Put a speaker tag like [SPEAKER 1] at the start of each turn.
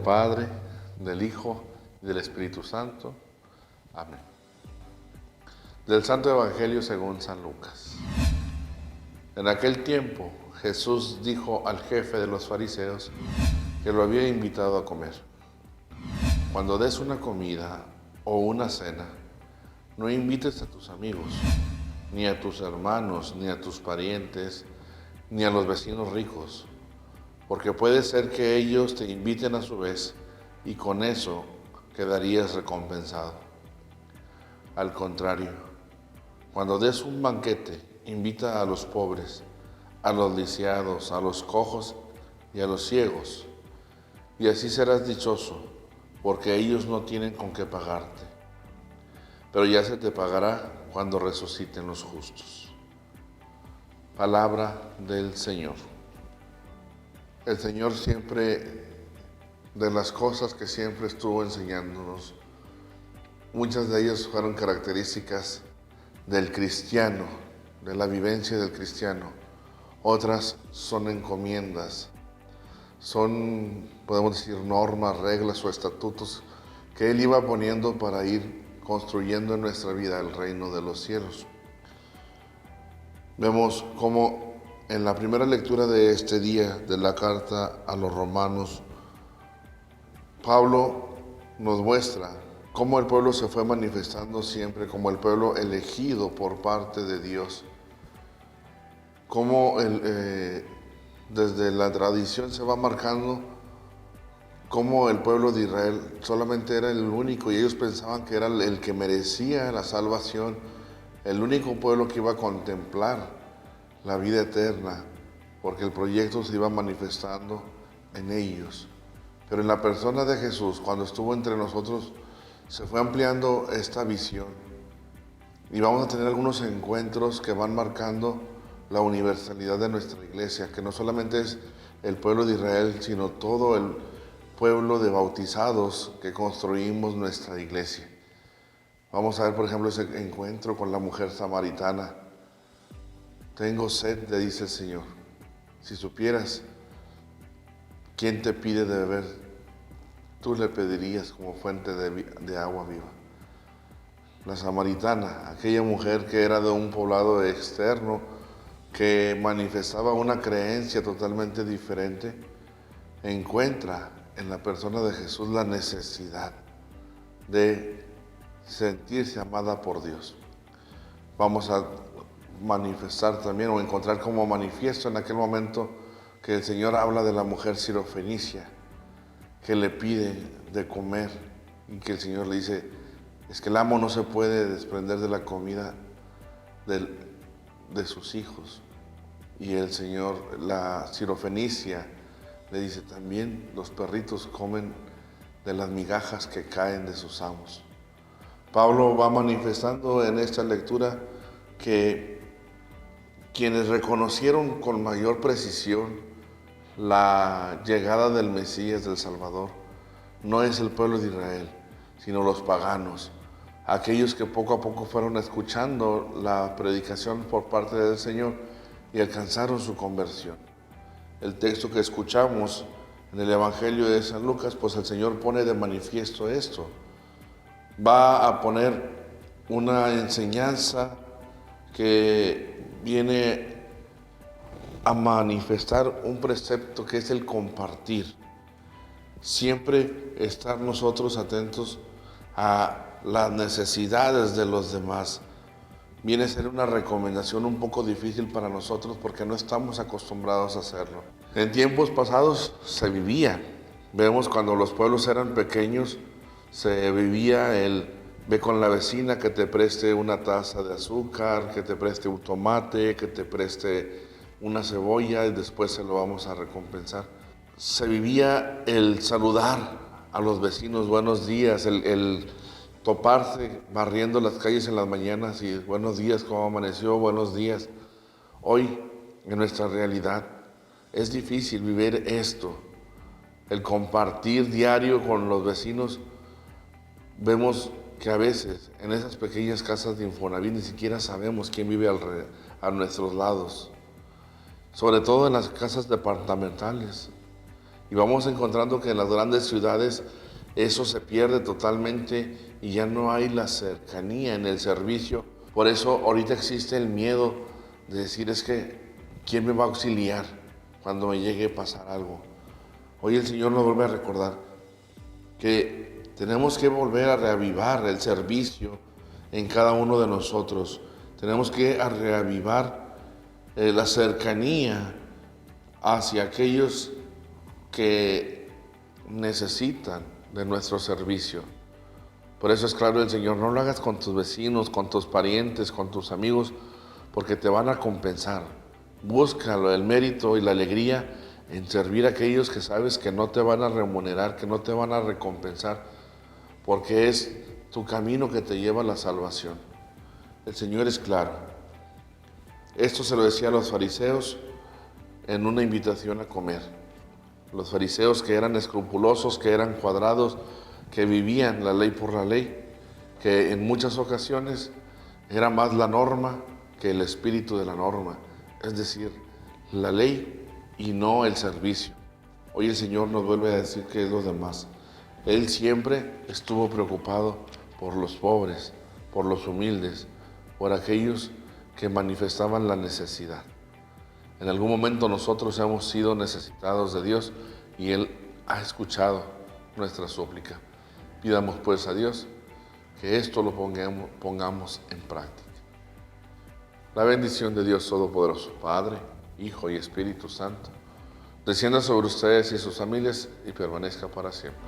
[SPEAKER 1] Padre, del Hijo y del Espíritu Santo. Amén. Del Santo Evangelio según San Lucas. En aquel tiempo, Jesús dijo al jefe de los fariseos que lo había invitado a comer: cuando des una comida o una cena, no invites a tus amigos, ni a tus hermanos, ni a tus parientes, ni a los vecinos ricos, porque puede ser que ellos te inviten a su vez y con eso quedarías recompensado. Al contrario, cuando des un banquete, invita a los pobres, a los lisiados, a los cojos y a los ciegos, y así serás dichoso, porque ellos no tienen con qué pagarte. Pero ya se te pagará cuando resuciten los justos. Palabra del Señor. El Señor siempre, de las cosas que siempre estuvo enseñándonos, muchas de ellas fueron características del cristiano, de la vivencia del cristiano. Otras son encomiendas, son, podemos decir, normas, reglas o estatutos que Él iba poniendo para ir construyendo en nuestra vida el reino de los cielos. Vemos cómo en la primera lectura de este día de la carta a los romanos, Pablo nos muestra cómo el pueblo se fue manifestando siempre como el pueblo elegido por parte de Dios. Cómo desde la tradición se va marcando cómo el pueblo de Israel solamente era el único y ellos pensaban que era el que merecía la salvación, el único pueblo que iba a contemplar la vida eterna, porque el proyecto se iba manifestando en ellos. Pero en la persona de Jesús, cuando estuvo entre nosotros, se fue ampliando esta visión. Y vamos a tener algunos encuentros que van marcando la universalidad de nuestra iglesia, que no solamente es el pueblo de Israel, sino todo el pueblo de bautizados que construimos nuestra iglesia. Vamos a ver, por ejemplo, ese encuentro con la mujer samaritana. Tengo sed, le dice el Señor. Si supieras quién te pide de beber, tú le pedirías como fuente de agua viva. La samaritana, aquella mujer que era de un poblado externo, que manifestaba una creencia totalmente diferente, encuentra en la persona de Jesús la necesidad de sentirse amada por Dios. Vamos a manifestar también o encontrar como manifiesto en aquel momento que el Señor habla de la mujer sirofenicia que le pide de comer y que el Señor le dice: es que el amo no se puede desprender de la comida de sus hijos. Y el Señor, la sirofenicia, le dice: también los perritos comen de las migajas que caen de sus amos. Pablo va manifestando en esta lectura que quienes reconocieron con mayor precisión la llegada del Mesías, del Salvador, no es el pueblo de Israel, sino los paganos, aquellos que poco a poco fueron escuchando la predicación por parte del Señor y alcanzaron su conversión. El texto que escuchamos en el Evangelio de San Lucas, pues el Señor pone de manifiesto esto. Va a poner una enseñanza que viene a manifestar un precepto que es el compartir. Siempre estar nosotros atentos a las necesidades de los demás. Viene a ser una recomendación un poco difícil para nosotros porque no estamos acostumbrados a hacerlo. En tiempos pasados se vivía. Vemos cuando los pueblos eran pequeños, se vivía el ve con la vecina que te preste una taza de azúcar, que te preste un tomate, que te preste una cebolla y después se lo vamos a recompensar. Se vivía el saludar a los vecinos, buenos días, el toparse barriendo las calles en las mañanas y buenos días, ¿cómo amaneció? Buenos días. Hoy, en nuestra realidad, es difícil vivir esto, el compartir diario con los vecinos. Vemos que a veces en esas pequeñas casas de Infonavit ni siquiera sabemos quién vive a nuestros lados, sobre todo en las casas departamentales. Y vamos encontrando que en las grandes ciudades eso se pierde totalmente y ya no hay la cercanía en el servicio. Por eso ahorita existe el miedo de decir, es que ¿quién me va a auxiliar cuando me llegue a pasar algo? Hoy el Señor nos vuelve a recordar que tenemos que volver a reavivar el servicio en cada uno de nosotros. Tenemos que reavivar la cercanía hacia aquellos que necesitan de nuestro servicio. Por eso es claro el Señor, no lo hagas con tus vecinos, con tus parientes, con tus amigos, porque te van a compensar. Búscalo, el mérito y la alegría en servir a aquellos que sabes que no te van a remunerar, que no te van a recompensar, porque es tu camino que te lleva a la salvación. El Señor es claro. Esto se lo decía a los fariseos en una invitación a comer. Los fariseos que eran escrupulosos, que eran cuadrados, que vivían la ley por la ley, que en muchas ocasiones era más la norma que el espíritu de la norma, es decir, la ley y no el servicio. Hoy el Señor nos vuelve a decir que es lo demás. Él siempre estuvo preocupado por los pobres, por los humildes, por aquellos que manifestaban la necesidad. En algún momento nosotros hemos sido necesitados de Dios y Él ha escuchado nuestra súplica. Pidamos pues a Dios que esto lo pongamos en práctica. La bendición de Dios Todopoderoso, Padre, Hijo y Espíritu Santo, descienda sobre ustedes y sus familias y permanezca para siempre.